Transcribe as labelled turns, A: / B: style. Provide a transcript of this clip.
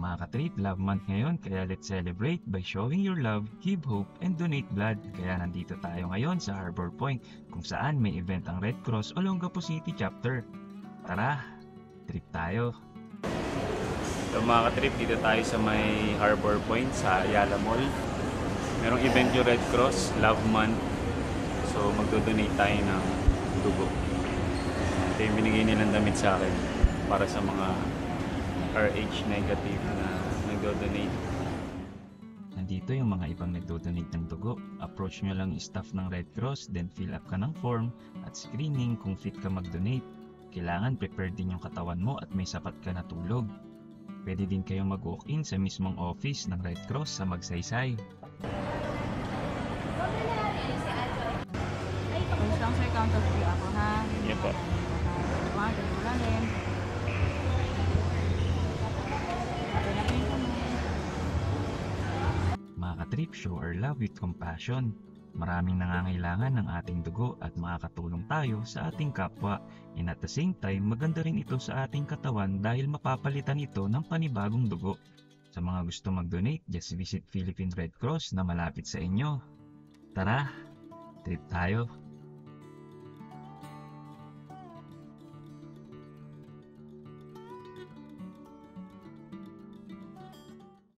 A: Mga katrip, Love Month ngayon, kaya let's celebrate by showing your love, give hope, and donate blood. Kaya nandito tayo ngayon sa Harbor Point, kung saan may event ang Red Cross Olongapo City Chapter. Tara, trip tayo! So mga katrip, dito tayo sa may Harbor Point sa Ayala Mall. Merong event yung Red Cross, Love Month. So magdodonate tayo ng dugo. Ito yung binigay nilang damit sa akin para sa mga RH negative na nagdo-donate. Nandito yung mga ibang nagdo-donate ng dugo. Approach nyo lang yung staff ng Red Cross, then fill up ka ng form at screening kung fit ka mag-donate. Kailangan prepared din yung katawan mo at may sapat ka na tulog. Pwede din kayong mag-walk-in sa mismong office ng Red Cross sa Magsaysay.
B: Please lang sir, count of 3 ako ha.
A: Yan po. Mga katrip, show our love with compassion. Maraming nangangailangan ng ating dugo at makakatulong tayo sa ating kapwa. And at the same time, maganda rin ito sa ating katawan dahil mapapalitan ito ng panibagong dugo. Sa mga gusto mag-donate, just visit Philippine Red Cross na malapit sa inyo. Tara, trip tayo!